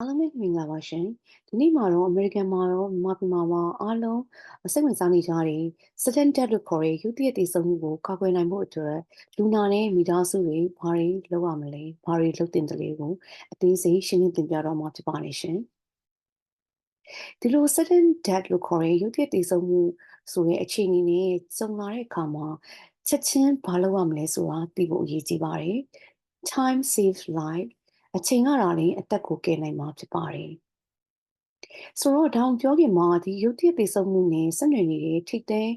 အားလုံးပဲမင်္ဂလာပါရှင်။ဒီနေ့မှာတော့အမေရိကန်မှာရောမြန်မာပြည်မှာပါအားလုံးစိတ်ဝင်စားနေကြတဲ့ sudden death လို့ခေါ်တဲ့ရုတ်တရက်သေဆုံးမှုကိုကာကွယ်နိုင်ဖို့အတွက်လူနာနဲ့မိသားစုတွေဘာတွေလုပ်ရမလဲ၊ဘာတွေလုပ်သင့်တယ်လဲကိုအသေးစိတ်ရှင်းလင်းတင်ပြတော့မှာဖြစ်ပါတယ်ရှင်။ဒီလို sudden death လို့ခေါ်တဲ့ရုတ်တရက်သေဆုံးမှုဆိုတဲ့အခြေအနေနဲ့ကြုံလာတဲ့အခါမှာချက်ချင်းဘာလုပ်ရမလဲဆိုတာသိဖို့အရေးကြီးပါတယ်။ Time saves life အချိန်ကသာလျှင်အသက်ကိုကယ်နိုင်မှာဖြစ်ပါတယ်။ဆိုတော့ဒါကိုပြောခင်မှာဒီရုတ်တရက်သေဆုံးမှုနဲ့ဆက်နွယ်နေတဲ့ထိပ်တန်း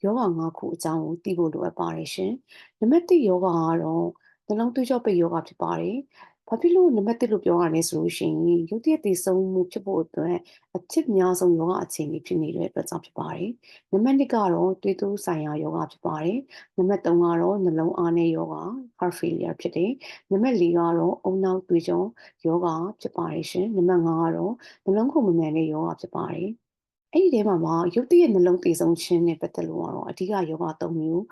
ရောဂါ၅ခုအကြောင်းကိုသိဖို့လိုအပ်ပါတယ်ရှင်။နံပါတ်၁ရောဂါကတော့နှလုံးသွေးကြောပိတ်ရောဂါဖြစ်ပါတယ်။ဘာဖြစ်လို့နံပါတ်၁လို့ပြောရလဲဆိုလို့ရှိရင်ရုတ်တရက်သေဆုံးမှုဖြစ်ဖို့အတွက်အဖြစ်များဆုံးရောဂါအခြေအနေဖြစ်နေတဲ့အတွက်ကြောင့်ဖြစ်ပါတယ်။နံပါတ်၂ကတော့သွေးတိုးဆိုင်ရာရောဂါဖြစ်ပါတယ်။နံပါတ်၃ကတော့နှလုံးအားနည်းရောဂါ heart failure ဖြစ်တယ်။နံပါတ်၄ကတော့ဦးနှောက်သွေးကြောရောဂါဖြစ်ပါတယ်ရှင်။နံပါတ်၅ကတော့နှလုံးခုန်မမှန်တဲ့ရောဂါဖြစ်ပါတယ်။အဲ့ဒီထဲမှာရုတ်တရက်နှလုံးသေဆုံးခြင်းနဲ့ပတ်သက်လို့ကတော့အဓိကရောဂါ၃မျိုး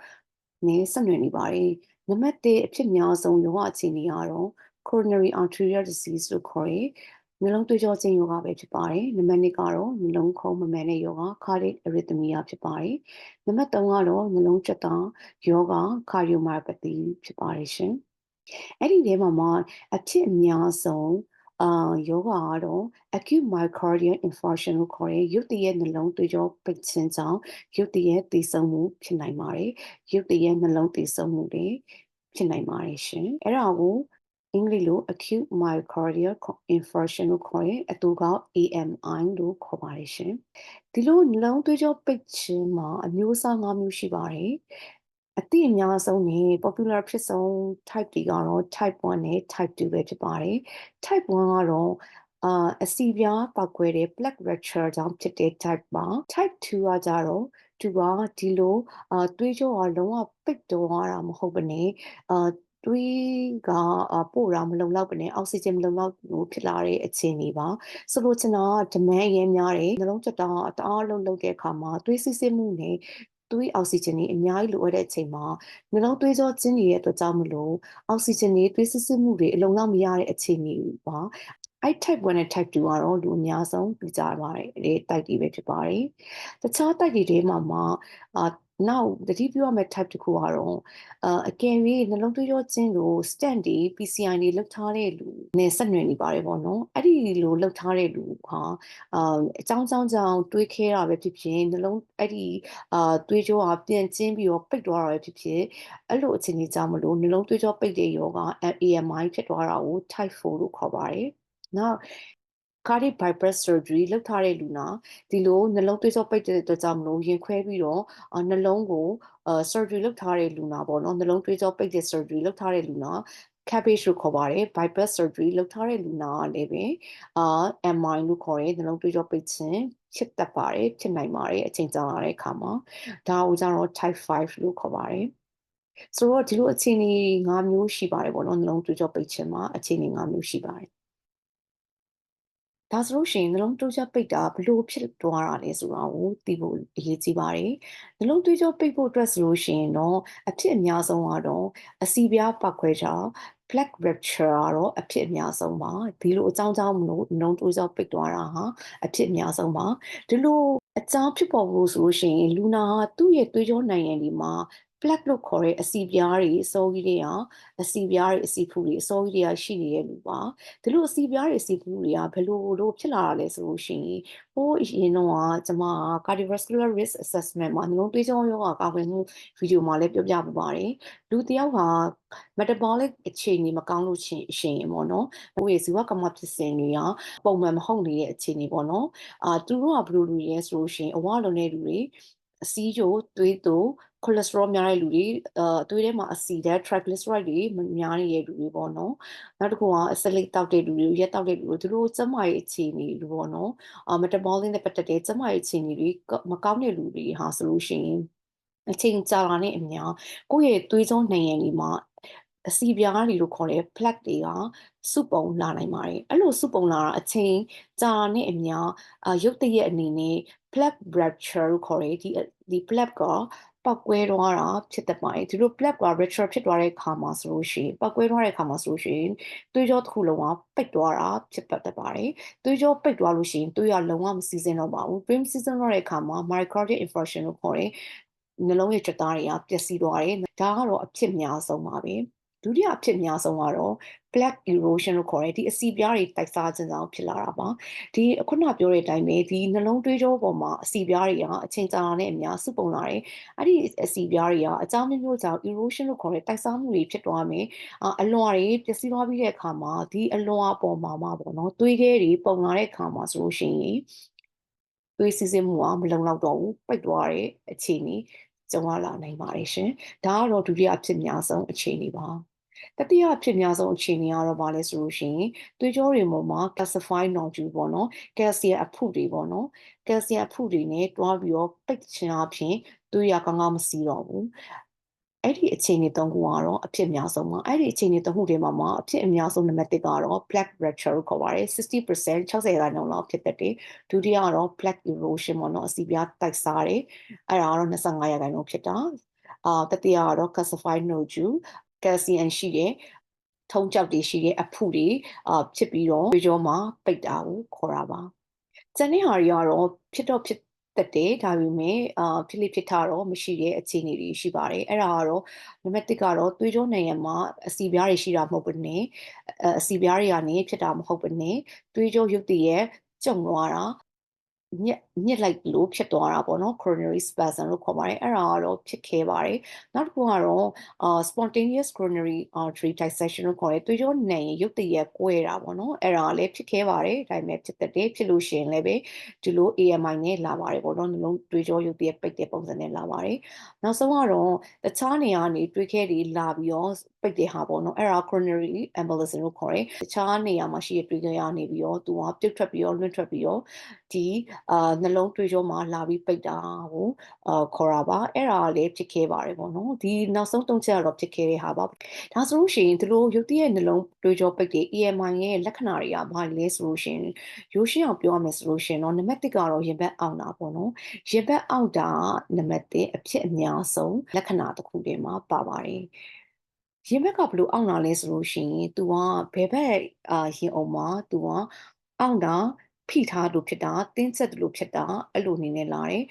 နဲ့ဆက်နွယ်နေပါတယ်။နံပါတ်၁အဖြစ်များဆုံးရောဂါအခြေအနေကတော့ coronary arterial disease လို့ခေါ်တဲ့နှလုံးသွေးကြောကျဉ်ရောဂါပဲဖြစ်ပါတယ်။နံပါတ်၂ကတော့နှလုံးခုန်မမှန်တဲ့ရောဂါ cardiac arrhythmia ဖြစ်ပါတယ်။နံပါတ်၃ကတော့နှလုံးကြွက်တာရောဂါ cardiomyopathy ဖြစ်ပါတယ်ရှင်။အဲ့ဒီထဲမှာအဖြစ်အများဆုံးယောဂကတော့ acute myocardial infarction လို့ခေါ်တဲ့ရုတ်တရက်နှလုံးသွေးကြောပိတ်ခြင်းကြောင့်ရုတ်တရက်သေဆုံးမှုဖြစ်နိုင်ပါတယ်။ရုတ်တရက်နှလုံးသေဆုံးမှုတွေဖြစ်နိုင်ပါတယ်ရှင်။အဲ့ဒါကိုအင်္ဂလိပ်လို acute myocardial infarction လို့ခေါ်တဲ့အတူကောက် AMI လို့ခေါ်ပါတယ်ရှင်။ဒီလိုနှလုံးသွေးကြောပိတ်ခြင်းမှာအမျိုးအစား၅မျိုးရှိပါတယ်။အသိအများဆုံးနဲ့ popular ဖြစ်ဆုံး type တွေကတော့ type 1နဲ့ type 2ပဲဖြစ်ပါတယ်။ type 1ကတော့အဆီပြားပေါက်ကွဲတဲ့ plaque rupture ကြောင့်ဖြစ်တဲ့ type ပါ။ type 2ကကြတော့သူကဒီလိုသွေးကြောကလုံးဝပိတ်သွားတာမဟုတ်ဘဲနဲ့သွေးကပို့တာမလုံလောက်ဘဲနဲ့အောက်ဆီဂျင်မလုံလောက်လို့ဖြစ်လာတဲ့အခြေအနေပါ။ဆိုလိုချင်တာက demand အရမ်းများတယ်။နှလုံးကြွက်တာတအားလုံးလုပ်တဲ့အခါမှာသွေးစီးဆင်းမှုနဲ့သွေးအောက်ဆီဂျင်တွေအများကြီးလိုအပ်တဲ့အချိန်မှာနှလုံးသွေးကြောကျဉ်နေတဲ့အတွက်ကြောင့်မို့လို့အောက်ဆီဂျင်တွေသွေးစီးဆင်းမှုတွေအလုံလောက်မရတဲ့အခြေအနေပါ။အဲ့ type 1နဲ့ type 2ကတော့လူအများဆုံးသိကြပါတယ်တိုက်တွေပဲဖြစ်ပါတယ်။တခြားတိုက်တွေထဲမှာနောက်သတိပြုရမယ့် type တစ်ခုကတော့အကယ်၍နှလုံးသွေးကြောကျဉ်လို့ stent တွေ PCI တွေလုပ်ထားတဲ့လူနဲ့ဆက်နွယ်နေပါတယ်ပေါ့နော်။အဲ့ဒီလိုလုပ်ထားတဲ့လူဟာအကြောင်းကြောင့်တွေးခဲတာပဲဖြစ်ဖြစ်နှလုံးအဲ့ဒီသွေးကြောကပြန်ကျဉ်ပြီးတော့ပိတ်သွားတာပဲဖြစ်ဖြစ်အဲ့လိုအခြေအနေကြောင့်မလို့နှလုံးသွေးကြောပိတ်တဲ့ရောဂါ AMI ဖြစ်သွားတာကို type 4လို့ခေါ်ပါတယ်။နောက် cardiac bypass surgery လုပ်ထားတဲ့လူနာဒီလိုနှလုံးသွေးကြောပိတ်တဲ့အတွက်ကြောင့်မလို့ရင်ခွဲပြီးတော့နှလုံးကိုsurgery လုပ်ထားတဲ့လူနာပေါ့နော်နှလုံးသွေးကြောပိတ်တဲ့ surgery လုပ်ထားတဲ့လူနာ CABG လို့ခေါ်ပါတယ် bypass surgery လုပ်ထားတဲ့လူနာကလည်းပဲMI လို့ခေါ်တဲ့နှလုံးသွေးကြောပိတ်ခြင်းဖြစ်တတ်ပါတယ်ဖြစ်နိုင်ပါတယ်အချိန်ကြာလာတဲ့အခါမှာဒါကိုကျတော့ type 5လို့ခေါ်ပါတယ်ဆိုတော့ဒီလိုအခြေအနေ၅မျိုးရှိပါတယ်ပေါ့နော်နှလုံးသွေးကြောပိတ်ခြင်းမှာအခြေအနေ၅မျိုးရှိပါတယ်ဒါဆိုလို့ရှိရင်နှလုံးသွေးကြောပိတ်တာဘလို့ဖြစ်သွားတာလဲဆိုတာကိုသိဖို့အရေးကြီးပါတယ်။နှလုံးသွေးကြောပိတ်ဖို့အတွက်ဆိုလို့ရှိရင်တော့အဖြစ်အများဆုံးကတော့အဆီပြားပေါက်ခွဲတာ plaque rupture ကတော့အဖြစ်အများဆုံးပါ။ဒီလိုအကြောင်းကြောင့်မလို့နှလုံးသွေးကြောပိတ်သွားတာဟာအဖြစ်အများဆုံးပါ။ဒီလိုအကြောင်းဖြစ်ပေါ်ဖို့ဆိုလို့ရှိရင်လူနာဟာသူ့ရဲ့သွေးကြောနံရံတွေမှာ plaque လို့ခေါ်တဲ့အဆီပြားတွေအစောကြီးတွေဟာအဆီပြားတွေအဆီဖူတွေအစောကြီးတွေကရှိနေတဲ့လူပါဒီလိုအဆီပြားတွေအဆီဖူတွေကဘယ်လိုလို့ဖြစ်လာတာလဲဆိုလို့ရှိရင်ဟိုးအရင်တော့ကျမက cardiovascular risk assessment မှာနှလုံးသွေးကြောရောဂါကာကွယ်မှုဗီဒီယိုမှာလည်းပြောပြပူပါတယ်လူတယောက်ဟာ metabolic အခြေအနေမကောင်းလို့ရှင်ပေါ့နော်ဟိုရဲ့ဇီဝကမ္မဖြစ်စဉ်တွေကပုံမှန်မဟုတ်နေတဲ့အခြေအနေပေါ့နော်သူတို့ကဘယ်လိုလူတွေလဲဆိုလို့ရှိရင်အဝလွန်တဲ့လူတွေအစည်းချိုသွေးတို cholesterol များတဲ့လူတွေသွေးထဲမှာအဆီဓာတ် triglyceride တွေများနေတဲ့လူတွေပေါ့နော်နောက်တစ်ခုကအစလိတ်တောက်တဲ့လူတွေရက်တောက်တဲ့လူတွေသူတို့ကျန်းမာရေးအခြေအနေတွေပေါ့နော်metabolic နဲ့ပတ်သက်တဲ့ကျန်းမာရေးအခြေအနေတွေမကောင်းတဲ့လူတွေဟာဆိုလို့ရှိရင်အချိန်ကြာလာတဲ့အမျှကိုယ့်ရဲ့သွေးကြောနံရံတွေမှာအဆီပြားတွေလို့ခေါ်တဲ့ plaque တွေကစုပုံလာနိုင်ပါတယ်အဲ့လိုစုပုံလာတာအချိန်ကြာနဲ့အမျှရုတ်တရက်အနေနဲ့ plaque rupture လို့ခေါ်တဲ့ဒီ plaque က ပောက်ကွဲသွားတာဖြစ်တတ်ပါတယ်ဒီလို plaque က rupture ဖြစ်သွားတဲ့အခါမှာဆိုလို့ရှိရင်ပောက်ကွဲသွားတဲ့အခါမှာဆိုလို့ရှိရင်သွေးကြောတစ်ခုလုံးကပိတ်သွားတာဖြစ်တတ်ပါတယ်သွေးကြောပိတ်သွားလို့ရှိရင်သွေးကလုံးဝမစီးဆင်းတော့ပါဘူးသွေးမစီးဆင်းတော့တဲ့အခါမှာ myocardial infarction လို့ခေါ်တဲ့နှလုံးရဲ့ကြွက်သားတွေကပျက်စီးသွားတယ်ဒါကတော့အဖြစ်များဆုံးပါပဲဒုတိယအဖြစ်များဆုံးကတော့ plaque erosion လို့ခေါ်တဲ့ဒီအဆီပြားတွေတိုက်စားခြင်းကြောင့်ဖြစ်လာတာပါဒီခုနပြောတဲ့အတိုင်းပဲဒီနှလုံးသွေးကြောပေါ်မှာအဆီပြားတွေကအချိန်ကြာလာတဲ့အများစုပုံလာတယ်အဲ့ဒီအဆီပြားတွေကအကြောင်းမျိုးကြောင့် erosion လို့ခေါ်တဲ့တိုက်စားမှုတွေဖြစ်သွားမယ်အလွှာတွေပျက်စီးသွားပြီးတဲ့အခါမှာဒီအလွှာပေါ်မှာပေါ့နော်သွေးခဲတွေပုံလာတဲ့အခါမှာဆိုလို့ရှိရင်သွေးစီးဆင်းမှုကမလုံလောက်တော့ဘူးပိတ်သွားတဲ့အခြေအနေကြုံရလာနိုင်ပါတယ်ရှင်ဒါကတော့ဒုတိယအဖြစ်များဆုံးအခြေအနေပါတတိယအဖြစ်များဆုံးအခြေအနေကတော့ဘာလဲဆိုလို့ရှိရင်သွေးကြောတွေပေါ်မှာ calcified nodule ပေါ့နော်ကယ်လ်ဆီယမ်အဖုတွေပေါ့နော်ကယ်လ်ဆီယမ်အဖုတွေနဲ့တွားပြီးတော့ပိတ်ခြင်းအပြင်သွေးရကောင်းကောင်းမစီးတော့ဘူးအဲ့ဒီအခြေအနေသုံးခုကတော့အဖြစ်အများဆုံးပါအဲ့ဒီအခြေအနေသုံးခုထဲမှာအဖြစ်အများဆုံးနံပါတ်1ကတော့ plaque rupture ကိုခေါ်ပါတယ်60% 60%လောက်ဖြစ်တတ်တယ်ဒုတိယကတော့ plaque erosion ပေါ့နော်အစီပြားတိုက်စားတယ်အဲ့ဒါကတော့25%ဖြစ်တာတတိယကတော့ calcified nodule ကယ်လ်ဆီယမ်ရှိတဲ့ထုံးကျောက်တွေရှိတဲ့အဖုတွေဖြစ်ပြီးတော့သွေးကြောမှာပိတ်တာကိုခေါ်တာပါကျန်တဲ့ဟာတွေကတော့ဖြစ်တတ်တယ်ဒါပေမဲ့ဖြစ်လေဖြစ်ထတော့မရှိတဲ့အခြေအနေတွေရှိပါတယ်အဲ့ဒါကတော့နံပါတ်1ကတော့သွေးကြောနံရံမှာအဆီပြားတွေရှိတာမဟုတ်ဘူးနဲ့အဆီပြားတွေကနေဖြစ်တာမဟုတ်ဘူးနဲ့သွေးကြောရုပ်တရက်ကျုံသွားတာညစ်လိုက်လို့ဖြစ်သွားတာပေါ့နော် coronary spasm လို့ခေါ်ပါတယ်အဲ့ဒါကတော့ဖြစ်ခဲ့ပါတယ်နောက်တစ်ခုကတော့spontaneous coronary artery dissection လို့ခေါ်တဲ့သွေးကြောနံရံရုပ်တရက်ကွဲတာပေါ့နော်အဲ့ဒါလည်းဖြစ်ခဲ့ပါတယ်ဒါပေမဲ့ဖြစ်တတ်တယ်ဖြစ်လို့ရှိရင်လည်းပဲဒီလို AMI နဲ့လာပါတယ်ပေါ့နော်နှလုံးသွေးကြောရုပ်တရက်ပိတ်တဲ့ပုံစံနဲ့လာပါတယ်နောက်ဆုံးကတော့တခြားနေရာကနေတွေးခဲတွေလာပြီးတော့ပိတ်တဲ့ဟာပေါ့နော်အဲ့ဒါ coronary embolism လို့ခေါ်တယ်တခြားနေရာမှာရှိတဲ့တွေးခဲရနေပြီးတော့သူကပြုတ်ထွက်ပြီးတော့လွင့်ထွက်ပြီးတော့ဒီနှလုံးသွေးကြောမှာလာပြီးပိတ်တာကိုခေါ်တာပါအဲ့ဒါလည်းဖြစ်ခဲ့ပါတယ်ပေါ့နော်ဒီနောက်ဆုံး၃ချက်ကတော့ဖြစ်ခဲ့တဲ့ဟာပါဒါဆိုလို့ရှိရင်ဒီလိုရုတ်တရက်နှလုံးသွေးကြောပိတ်တဲ့ EMI ရဲ့လက္ခဏာတွေကဘာလဲဆိုလို့ရှိရင်ရိုးရှင်းအောင်ပြောရမယ်ဆိုလို့ရှိရင်တော့နံပါတ်1ကတော့ရင်ဘတ်အောင်တာပေါ့နော်ရင်ဘတ်အောင်တာနံပါတ်1အဖြစ်အများဆုံးလက္ခဏာတစ်ခုတည်းမှာပါပါတယ်ရင်ဘက်ကဘလို့အောင့်တာလဲဆိုလို့ရှိရင် तू ကဘယ်ဘက်ရင်အုံမှာ तू ကအောင့်တာဖိထားလို့ဖြစ်တာတင်းဆက်လို့ဖြစ်တာအဲ့လိုအနေနဲ့လာတယ်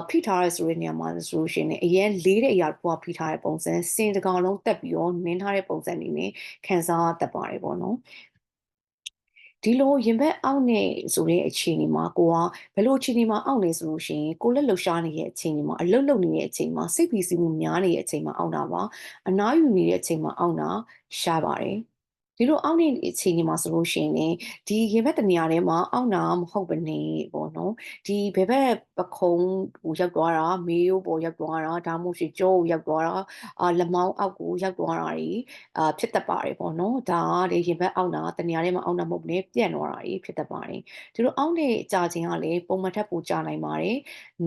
ဖိထားရဲဆိုတဲ့နေရာမှာဆိုလို့ရှိရင်အရင်လေးတဲ့အရာတစ်ခုကဖိထားတဲ့ပုံစံစင်တကောင်လုံးတက်ပြီးတော့နင်းထားတဲ့ပုံစံနေနဲ့ခံစားတတ်ပါတယ်ပေါ့နော်ဒီလိုရင်ဘတ်အောင့်နေဆိုတဲ့အခြေအနေမှာကိုကဘယ်လိုအခြေအနေမှာအောင့်နေဆိုလို့ရှိရင်ကိုလက်လှူရှားနေတဲ့အချိန်တွေမှာအလုတ်လုတ်နေတဲ့အချိန်မှာစိတ်ပီစီမှုများနေတဲ့အချိန်မှာအောင့်တာပါအနားယူနေတဲ့အချိန်မှာအောင့်တာရှားပါတယ်ဒီလိုအောင့်နေတဲ့အချိန်တွေမှာဆိုလို့ရှိရင်ဒီရင်ဘတ်တနေရာထဲမှာအောင့်တာမဟုတ်ဘဲနေပေါ့နော်ဒီဘယ်ဘက်ပခုံးကိုရောက်သွားတာမေးရိုးပေါ်ရောက်သွားတာဒါမှမဟုတ်ရှင်ကြောကိုရောက်သွားတာလက်မောင်းအောက်ကိုရောက်သွားတာတွေဖြစ်တတ်ပါတယ်ပေါ့နော်ဒါကလေရင်ဘတ်အောင့်တာတနေရာထဲမှာအောင့်တာမဟုတ်ဘဲပြန့်သွားတာတွေဖြစ်တတ်ပါတယ်ဒီလိုအောင့်တဲ့ကြာခြင်းကလည်းပုံမှန်ထက်ပိုကြာနိုင်ပါတယ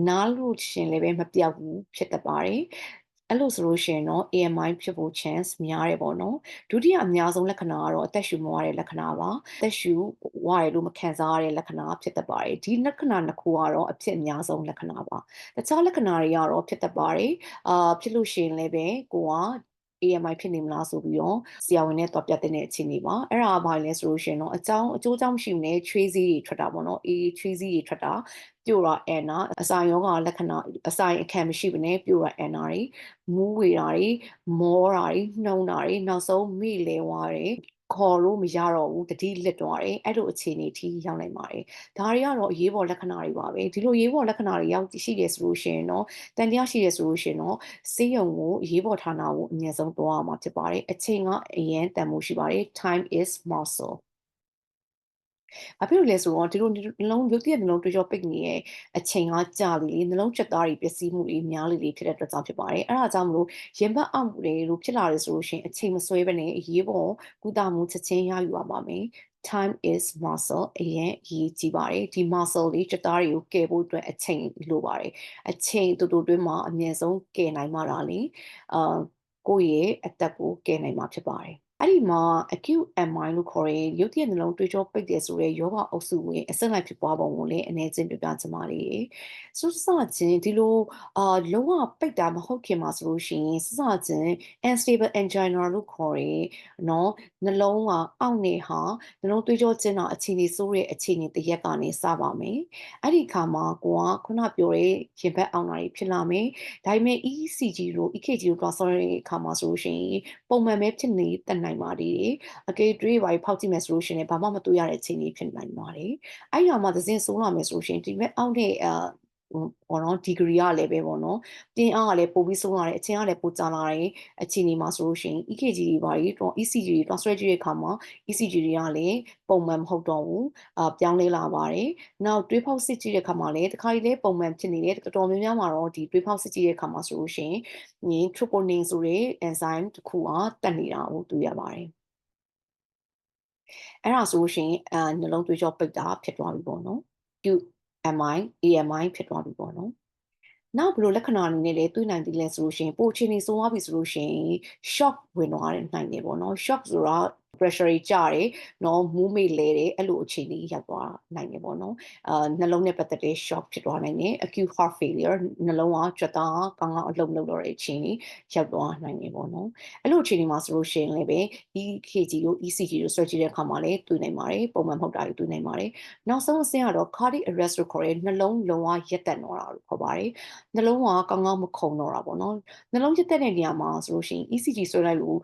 ်နားလို့ရှင်လည်းပဲမပြောက်ဘူးဖြစ်တတ်ပါတယ်အဲ့လိုဆိုလို့ရှိရင်တော့ AMI ဖြစ်ဖို့ chance များတယ်ပေါ့နော်ဒုတိယအများဆုံးလက္ခဏာကတော့အသက်ရှူမဝတဲ့လက္ခဏာပါအသက်ရှူဝရလို့မခံစားရတဲ့လက္ခဏာဖြစ်တတ်ပါတယ်ဒီလက္ခဏာနှစ်ခုကတော့အဖြစ်အများဆုံးလက္ခဏာပါတခြားလက္ခဏာတွေကတော့ဖြစ်တတ်ပါတယ်ဖြစ်လို့ရှိရင်လည်းပဲကိုက AMI ဖြစ်နေမလားဆိုပြီးတော့ဆရာဝန်နဲ့တွားပြတဲ့အခြေအနေပါအဲ့ဒါကဘာလဲဆိုလို့ရှိရင်တော့အကျိုးအကြောင်းမရှိဘူးနဲ့ချွေးစည်းတွေထွက်တာပေါ့နော်ချွေးစည်းတွေထွက်တာပြိုတာအန်နာအစာရောဂါလက္ခဏာအစာအခမ်းမရှိဘဲနဲ့ပြိုတာအန်နာတွေမူးဝေတာတွေမောတာတွေနှုံတာတွေနောက်ဆုံးမိလဲဝါတွေခေါ်လို့မရတော့ဘူးတတိလစ်သွားတယ်အဲ့လိုအခြေအနေထိရောက်နိုင်ပါတယ်ဒါတွေကတော့အရေးပေါ်လက္ခဏာတွေပါပဲဒီလိုအရေးပေါ်လက္ခဏာတွေရောက်ရှိတယ်ဆိုလို့ရှိရင်တော့တန်တရားရှိတယ်ဆိုလို့ရှိရင်တော့ဆေးရုံကိုအရေးပေါ်ဌာနကိုအမြဲဆုံးသွားရမှာဖြစ်ပါတယ်အချိန်ကအရင်တန်မှုရှိပါတယ် time is muscle ဘာဖြစ်လို့လဲဆိုတော့ဒီလိုနှလုံးရုတ်တရက်နှလုံးတွေးကြောပိတ်နေရဲ့အချိန်ကကြာလေနှလုံးချက်သားတွေပျက်စီးမှုတွေများလေဖြစ်တဲ့အတွက်ကြောင့်ဖြစ်ပါတယ်အဲ့ဒါကြောင့်မလို့ရင်ဘတ်အောင့်တယ်လို့ဖြစ်လာတယ်ဆိုလို့ရှိရင်အချိန်မဆွဲဘဲနဲ့အရေးပေါ်ကုသမှုချက်ချင်းရယူရပါမယ် time is muscle အရင်ရည်ကြည့်ပါတယ်ဒီ muscle လေးချက်သားတွေကိုကယ်ဖို့အတွက်အချိန်လိုပါတယ်အချိန်တူတူတွင်းမှာအမြဲဆုံးကယ်နိုင်မှလာလေကိုယ့်ရဲ့အသက်ကိုကယ်နိုင်မှာဖြစ်ပါတယ် အဲ့ဒီမှာ acute MI လို့ခေါ်တဲ့ရုတ်တရက်နှလုံးသွေးကြောပိတ်တယ်ဆိုတဲ့ယောဂအုပ်စုဝင်အဆင့်လိုက်ဖြစ်ပွားပုံကိုလည်းအနည်းချင်းပြပြချင်ပါတယ်။စစချင်းဒီလိုလုံးဝပိတ်တာမဟုတ်ခင်မှာဆိုလို့ရှိရင်စစချင်း unstable angina လို့ခေါ်တဲ့နော်နှလုံးကအောင့်နေဟာနှလုံးသွေးကြောကျဉ်းတာအခြေအနေဆိုးတဲ့အခြေအနေတစ်ရက်ကနေစပါမယ်။အဲ့ဒီခါမှာကိုကခုနပြောတဲ့ရင်ဘတ်အောင်တာတွေဖြစ်လာမယ်။ဒါပေမဲ့ ECG တို့ EKG တို့တွားဆောတဲ့အခါမှာဆိုလို့ရှိရင်ပုံမှန်ပဲဖြစ်နေတတ်နိုင်ပါသေးတယ်။အကယ်၍ဘာဖောက်ကြည့်မယ်ဆိုလို့ရှိရင်ဘာမှမတွေ့ရတဲ့အခြေအနေဖြစ်နိုင်ပါတယ်။အဲ့ဒီမှာသစဉ်ဆိုးလာမယ်ဆိုလို့ရှိရင်ဒီဘက်အောက်တဲ့ပေါ့နော်ဒီဂရီကလည်းပဲပေါ့နော်ပြင်းအားကလည်းပိုပြီးဆုံးလာတယ်အချင်းကလည်းပိုကျလာတယ်အခြေအနေမှာဆိုလို့ရှိရင် EKG တွေဘာတွေတော့ ECG တွေတော့ဆွဲကြည့်တဲ့အခါမှာ ECG တွေကလည်းပုံမှန်မဟုတ်တော့ဘူးပြောင်းလဲလာပါတယ်နောက်တွေးဖောက်စစ်ကြည့်တဲ့အခါမှာလည်းတခါကြီးလည်းပုံမှန်ဖြစ်နေတယ်တော်တော်များများမှာတော့ဒီတွေးဖောက်စစ်ကြည့်တဲ့အခါမှာဆိုလို့ရှိရင် troponin ဆိုတဲ့ enzyme တစ်ခုကတက်နေတာကိုတွေ့ရပါတယ်အဲ့ဒါဆိုလို့ရှိရင်နှလုံးသွေးကြောပိတ်တာဖြစ်သွားပြီပေါ့နော် QMI AMI ဖြစ်သွားပြီပေါ့နော်နောက်ဘယ်လိုလက္ခဏာအနေနဲ့လဲတွေ့နိုင်သည်လဲဆိုလို့ရှိရင်ပိုအခြေအနေဆိုးသွားပြီဆိုလို့ရှိရင် shock ဝင်သွားတဲ့နိုင်တယ်ပေါ့နော် shock ဆိုတာ pressure တွေကျတယ်နော်မူးမေ့လဲတယ်အဲ့လိုအခြေအနေရောက်သွားနိုင်တယ်ပေါ့နော်နှလုံးနဲ့ပတ်သက်တဲ့ shock ဖြစ်သွားနိုင်တယ် acute heart failure နှလုံးကကြွက်သားကောင်းကောင်းအလုပ်လုပ်တော့တဲ့အခြေအနေရောက်သွားနိုင်တယ်ပေါ့နော်အဲ့လိုအခြေအနေမှာဆိုလို့ရှိရင်လည်းပဲ EKG တို့ ECG တို့ search တဲ့အခါမှာလည်းတွေ့နိုင်ပါတယ်ပုံမှန်မဟုတ်တာတွေတွေ့နိုင်ပါတယ်နောက်ဆုံးအဆင့်ကတော့ cardiac arrest လို့ခေါ်တဲ့နှလုံးလုံးဝရပ်တန့်သွားတာလို့ခေါ်ပါတယ်နှလုံးကကောင်းကောင်းမခုန်တော့တာပေါ့နော်နှလုံးရပ်တန့်တဲ့နေရာမှာဆိုလို့ရှိရင် ECG ဆွဲလိုက်လို့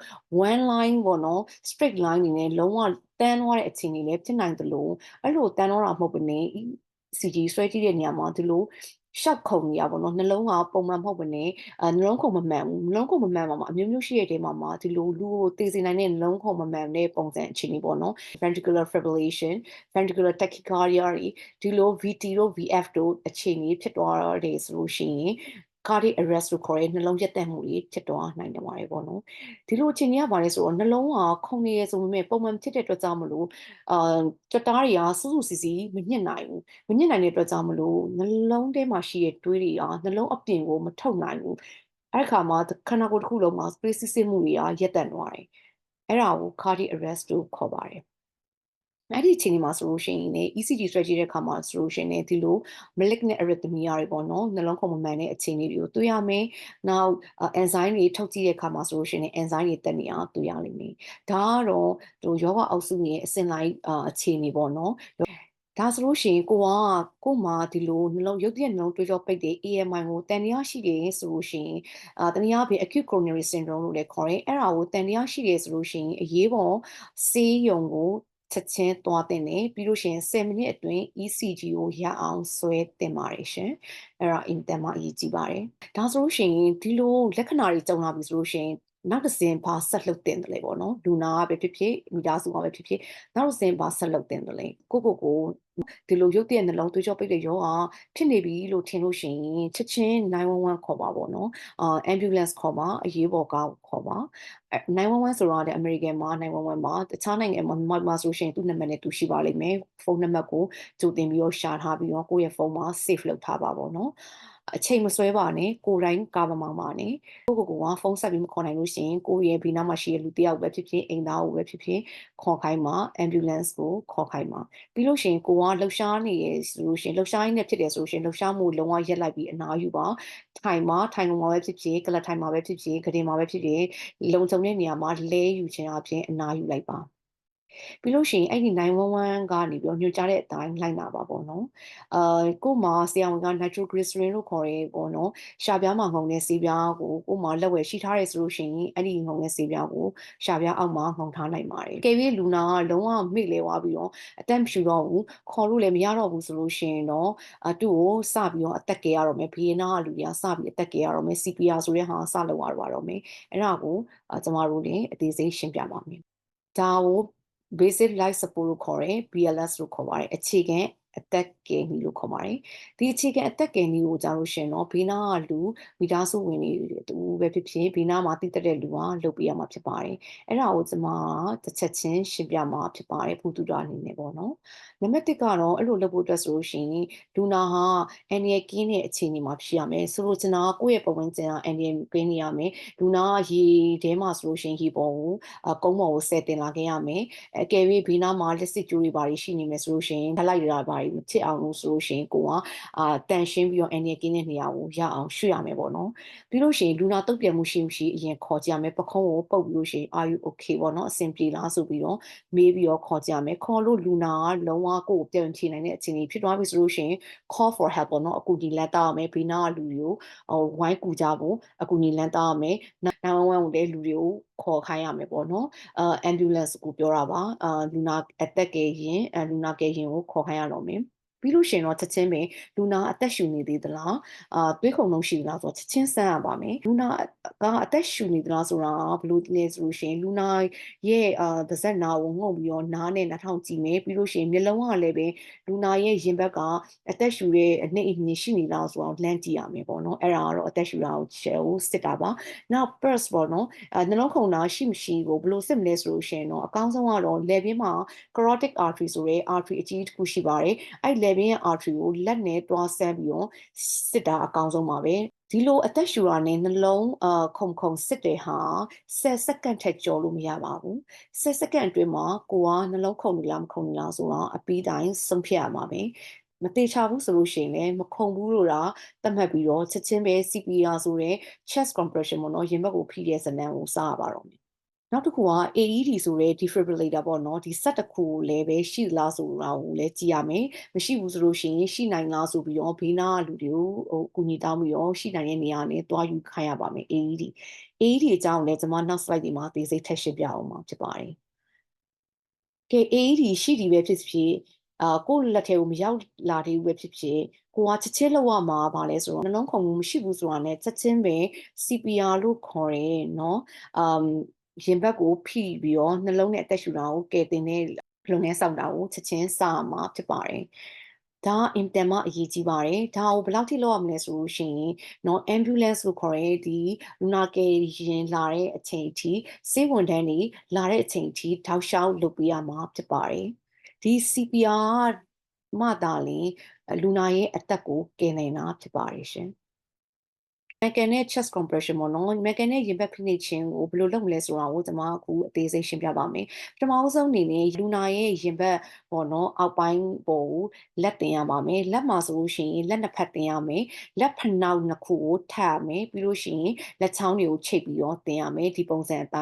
one line ပေါ့နော် straight line နေနဲ့လုံးဝတန်းသွားတဲ့အခြေအနေလည်းဖြစ်နိုင်သလိုအဲ့လိုတန်းသွားတာမဟုတ်ဘဲနဲ့ ECG ဆွဲကြည့်တဲ့နေရာမှာဒီလိုရှောက်ခုန်နေရပါတော့နှလုံးကပုံမှန်မဟုတ်ဘဲနဲ့နှလုံးခုန်မမှန်ဘူးနှလုံးခုန်မမှန်ပါမှာအမျိုးမျိုးရှိတဲ့တဲမှာဒီလိုလူကိုသေစေနိုင်တဲ့နှလုံးခုန်မမှန်တဲ့ပုံစံအခြေအနေပေါ့နော် ventricular fibrillation ventricular tachycardia ဒီလို VT တို့ VF တို့အခြေအနေဖြစ်သွားတယ်ဆိုလို့ရှိရင် cardiac arrest လို့ခေါ်တဲ့နှလုံးရပ်တန့်မှုတွေဖြစ်သွားနိုင်တယ်ပေါ့နော်ဒီလိုအခြေအနေကဘာလဲဆိုတော့နှလုံးကခုန်နေရဆိုပေမဲ့ပုံမှန်ဖြစ်တဲ့အတွက်ကြောင့်မလို့ကြွက်သားတွေကစူးစူးစီစီမညစ်နိုင်ဘူးမညစ်နိုင်တဲ့အတွက်ကြောင့်မလို့နှလုံးထဲမှာရှိတဲ့တွေးတွေကနှလုံးအပြင်ကိုမထုတ်နိုင်ဘူးအဲ့ခါမှာခန္ဓာကိုယ်တစ်ခုလုံးမှာ space စစ်စစ်မှုတွေကရပ်တန့်သွားတယ်အဲ့ဒါကို cardiac arrest လို့ခေါ်ပါတယ်အဲ့ဒီအချိန်မှာဆိုလို့ရှိရင်လည်း ECG ဆွဲကြည့်တဲ့အခါမှာဆိုလို့ရှိရင်လည်းဒီလို malignant arrhythmia တွေပေါ့နော်နှလုံးခုန်မမှန်တဲ့အခြေအနေတွေကိုတွေ့ရမယ်။နောက် enzyme တွေထုတ်ကြည့်တဲ့အခါမှာဆိုလို့ရှိရင် enzyme တွေတက်နေတာတွေ့ရလိမ့်မယ်။ဒါကတော့ယောဂအောက်စုရဲ့အစဉ်လိုက်အခြေအနေပေါ့နော်။ဒါဆိုလို့ရှိရင်ကို့မှာဒီလိုနှလုံးရုတ်တရက်နှလုံးသွေးကြောပိတ်တဲ့ AMI ကိုတန်တရားရှိတယ်ဆိုလို့ရှိရင်တနည်းအားဖြင့် acute coronary syndrome လို့လည်းခေါ်တယ်အဲ့ဒါကိုတန်တရားရှိတယ်ဆိုလို့ရှိရင်အရေးပေါ်ဆေးရုံကိုချက်ချင်းသွားတင်တယ်ပြီးလို့ရှိရင်10မိနစ်အတွင်း ECG ကိုရအောင်ဆွဲတင်ပါတယ်ရှင်အဲ့ဒါအင်တန်မှအရေးကြီးပါတယ်ဒါဆိုလို့ရှိရင်ဒီလိုလက္ခဏာတွေကြုံလာပြီဆိုလို့ရှိရင်နောက်တစ်စင်ဘာဆက်လုပ်တင်တယ်လဲပေါ့နော်လူနာကပဲဖြစ်ဖြစ်မိသားစုကပဲဖြစ်ဖြစ်နောက်တစ်စင်ဘာဆက်လုပ်တင်တယ်လဲကိုဒီလိုရုတ်တရက်နှလုံးသွေးကြောပိတ်တဲ့ရောဂါဖြစ်နေပြီလို့ထင်လို့ရှိရင်ချက်ချင်း911ခေါ်ပါပေါ့နော်ambulance ခေါ်ပါအရေးပေါ်ကားခေါ်ပါ911ဆိုတာလည်းအမေရိကန်မှာ911မှာတခြားနိုင်ငံမှာဆိုရှင်သူ့နံပါတ်နဲ့သူရှိပါလိမ့်မယ်ဖုန်းနံပါတ်ကိုကြိုတင်ပြီးတော့ရှာထားပြီးတော့ကိုယ့်ရဲ့ဖုန်းမှာ save လုပ်ထားပါပေါ့နော်အချိန်မဆွဲပါနဲ့ကိုယ်တိုင်းကားမမောင်းပါနဲ့ကိုကဖုန်းဆက်ပြီးမခေါ်နိုင်လို့ရှိရင်ကိုယ့်ရဲ့ဘေးနားမှာရှိတဲ့လူတစ်ယောက်ပဲဖြစ်ဖြစ်အိမ်သားကိုပဲဖြစ်ဖြစ်ခေါ်ခိုင်းပါ ambulance ကိုခေါ်ခိုင်းပါပြီးလို့ရှိရင်ကိုကလှုပ်ရှားနေရဆိုလို့ရှိရင်လှုပ်ရှားရင်းနဲ့ဖြစ်တယ်ဆိုလို့ရှိရင်လှုပ်ရှားမှုလုံးဝရပ်လိုက်ပြီးအနားယူပါထိုင်ကုန်မှာပဲဖြစ်ဖြစ်ကလပ်ထိုင်မှာပဲဖြစ်ဖြစ်ကတင်မှာပဲဖြစ်ဖြစ်လုံခြုံတဲ့နေရာမှာလဲယူခြင်းအပြင်အနားယူလိုက်ပါပြီးလို့ရှိရင်အဲ့ဒီ911ကနေပြီးတော့ညွှန်ကြားတဲ့အတိုင်းလိုက်နာပါပေါ့နော်ကို့မှာဆရာဝန်က nitroglycerin လို့ခေါ်ရဲပေါ့နော်ရှာပြားမှာငုံတဲ့ဆေးပြားကို့မှာလက်ဝယ်ရှိထားရဲဆိုလို့ရှိရင်အဲ့ဒီငုံတဲ့ဆေးပြားကိုရှာပြားအောက်မှာငုံထားနိုင်ပါတယ်ကဲပြီးလူနာကလုံးဝမေ့လဲသွားပြီးတော့အသက်မရှူတော့ဘူးခေါ်လို့လည်းမရတော့ဘူးဆိုလို့ရှိရင်တော့သူ့ကိုစပြီးတော့အသက်ကယ်ရတော့မယ်ဘေးနားကလူတွေကစပြီးအသက်ကယ်ရတော့မယ် CPR ဆိုတဲ့ဟာစလုပ်ရတော့မယ်အဲ့ဒါကိုကျမတို့လည်းအသေးစိတ်ရှင်းပြပါမယ်ဒါကို basic life support လို့ခေါ်တယ် BLS လို့ခေါ်ပါတယ်အခြေခံ အသက်ကယ်နည်းလို့ခေါ်ပါတယ်ဒီအခြေခံအသက်ကယ်နည်းကိုကြားလို့ရှင်တော့ဘေးနားကလူမိသားစုဝင်တွေတူပဲဖြစ်ဖြစ်ဘေးနားမှာတည်တဲ့လူကလုပ်ပေးရမှာဖြစ်ပါတယ်အဲ့ဒါကိုကျွန်မတစ်ချက်ချင်းရှင်းပြမှာဖြစ်ပါတယ်ဘုသူတော်အနေနဲ့ပေါ့နော်နံပါတ်1ကတော့အဲ့လိုလုပ်ဖို့အတွက်ဆိုလို့ရှိရင်လူနာဟာအန်ဒီရဲ့ကင်းတဲ့အခြေအနေမှာဖြစ်ရမယ်ဆိုလို့ကျွန်တော်ကိုယ့်ရဲ့ပုံမှန်ကျန်အန်ဒီရဲ့ကင်းနေရမယ်လူနာရေထဲမှာဆိုလို့ရှိရင်ရေပေါ်ကိုကုန်းပေါ်ကိုဆယ်တင်လာခဲ့ရမယ်အကယ်၍ဘေးနားမှာလက်စစ်ကြိုးတွေပါရှိနေမယ်ဆိုလို့ရှိရင်ထလိုက်ရတာပါမဖြစ်အောင်လို့ဆိုလို့ရှိရင်ကိုကတန်ရှင်းပြီးတော့အန်ဒီရဲ့ကင်းတဲ့နေရာကိုရအောင်ရွှေ့ရမယ်ပေါ့နော်ပြီးလို့ရှိရင်လူနာတုတ်ပြန်မှုရှိမရှိအရင်ခေါ်ကြရမယ်ပခုံးကိုပုတ်ပြီးလို့ရှိရင် are you okay ပေါ့နော်အဆင်ပြေလားဆိုပြီးတော့မေးပြီးတော့ခေါ်ကြရမယ်ခေါ်လို့လူနာကလုံးဝကိုယ်ကိုပြန်ဖြေနိုင်တဲ့အခြေအနေဖြစ်သွားပြီဆိုလို့ရှိရင် call for help ပေါ့နော်အကူအညီလမ်းတောင်းရမယ်ဘေးနားကလူတွေကိုဝိုင်းကူကြဖို့အကူအညီလမ်းတောင်းရမယ်911ကိုလည်းလူတွေကိုခေါ်ခိုင်းရမယ်ပေါ့နော်ambulance ကိုပြောတာပါလူနာအသက်ကယ်ရင်လူနာကယ်ရင်ကိုခေါ်ခိုင်းရတော့မယ်ပြီးလို့ရှိရင်တော့ချက်ချင်းပဲလူနာအသက်ရှူနေသေးသလားသွေးခုန်လုံးရှိသလားဆိုတော့ချက်ချင်းစမ်းရပါမယ်လူနာကအသက်ရှူနေသလားဆိုတာဘယ်လိုလဲဆိုလို့ရှိရင်လူနာရဲ့ပါးစပ်နာကိုငုံပြီးတော့နားနဲ့နှာထောင်ကြည့်မယ်ပြီးလို့ရှိရင်မျက်လုံးကလည်းပဲလူနာရဲ့ရင်ဘက်ကအသက်ရှူတဲ့အနည်းအမြင့်ရှိနေလားဆိုတော့လမ်းကြည့်ရမယ်ပေါ့နော်အဲ့ဒါကတော့အသက်ရှူတာကိုစစ်တာပါနောက် pulse ပေါ့နော်နှလုံးခုန်တာရှိမရှိကိုဘယ်လိုစစ်မလဲဆိုလို့ရှိရင်တော့အကောင်းဆုံးကတော့လယ်ပြင်းမှာ carotid artery ဆိုတဲ့ artery အကြီးတစ်ခုရှိပါတယ်အဲ့လယ်ပြင်းရဲ့ artery ကိုလက်နဲ့တွားဆန်းပြီးတော့စစ်တာအကောင်းဆုံးပါပဲဒီလိုအသက်ရှူတာနဲ့နှလုံးခုန်စစ်တဲ့ဟာ10စက္ကန့်ထက်ကျော်လို့မရပါဘူး10စက္ကန့်အတွင်းမှာကိုကနှလုံးခုန်နေလားမခုန်နေလားဆိုတော့အပြီးတိုင်းဆုံးဖြတ်ရမှာပဲမတေချဘူးဆိုလို့ရှိရင်လည်းမခုန်ဘူးလို့တာသတ်မှတ်ပြီးတော့ချက်ချင်းပဲ CPR ဆိုတဲ့ chest compression ပေါ့နော်ရင်ဘတ်ကိုဖိတဲ့ဇနံကိုစရပါတော့မယ်နောက်တစ်ခုက AED ဆိုတဲ့ defibrillator ပေါ့နော်ဒီဆက်တစ်ခုကိုလည်းပဲရှိလားဆိုတာကိုလည်းကြည့်ရမယ်မရှိဘူးဆိုလို့ရှိရင်ရှိနိုင်လားဆိုပြီးတော့ဘေးနားကလူတွေကိုအကူအညီတောင်းပြီးတော့ရှိနိုင်တဲ့နေရာနဲ့တွားယူခိုင်းရပါမယ် AED အကြောင်းလည်းကျွန်မနောက် slide ဒီမှာသေစိတ်ထပ်ရှင်းပြအောင်မှာဖြစ်ပါတယ်ကဲ AED ရှိဒီပဲဖြစ်ဖြစ်ကိုယ့်လက်ထဲကိုမရောက်လာသေးဘူးပဲဖြစ်ဖြစ်ကိုကချက်ချင်းလောက်ရမှာပါလဲဆိုတော့နှလုံးခုန်မှုမရှိဘူးဆိုတာနဲ့ချက်ချင်းပဲ CPR လို့ခေါ်တယ်เนาะရင်ဘတ်ကိုဖိပြီးတော့နှလုံးနဲ့အသက်ရှူတာကိုကယ်တင်တဲ့လုပ်ငန်းဆောင်တာကိုချက်ချင်းစရမှာဖြစ်ပါတယ်ဒါအင်တန်မှအရေးကြီးပါတယ်ဒါကိုဘယ်လောက်ထိလုပ်ရမလဲဆိုလို့ရှိရင်เนาะ ambulance လို့ခေါ်တဲ့ဒီလူနာကယ်ရင်လာတဲ့အချိန်အထိစေဝန်ထမ်းတွေလာတဲ့အချိန်အထိထောက်လျှောက်လုပ်ပေးရမှာဖြစ်ပါတယ်ဒီ CPR မှသာလျှင်လူနာရဲ့အသက်ကိုကယ်နိုင်တာဖြစ်ပါတယ်ရှင်Mechanic နဲ့ chest compression ပေါ့နော် Mechanic နဲ့ရင်ဘတ်ဖိနှိပ်ခြင်းကိုဘယ်လိုလုပ်မလဲဆိုတာကိုကျွန်မအခုအသေးစိတ်ရှင်းပြပါမယ်ပထမဆုံးအနေနဲ့လူနာရဲ့ရင်ဘတ်ပေါ့နော်အောက်ပိုင်းပေါ်ကိုလက်တင်ရပါမယ်လက်မှာဆိုလို့ရှိရင်လက်နှစ်ဖက်တင်ရမယ်လက်ဖနှောက်နှစ်ခုကိုထပ်ရမယ်ပြီးလို့ရှိရင်လက်ချောင်းတွေကိုချိတ်ပြီးတော့တင်ရမယ်ဒီပုံစံအတိ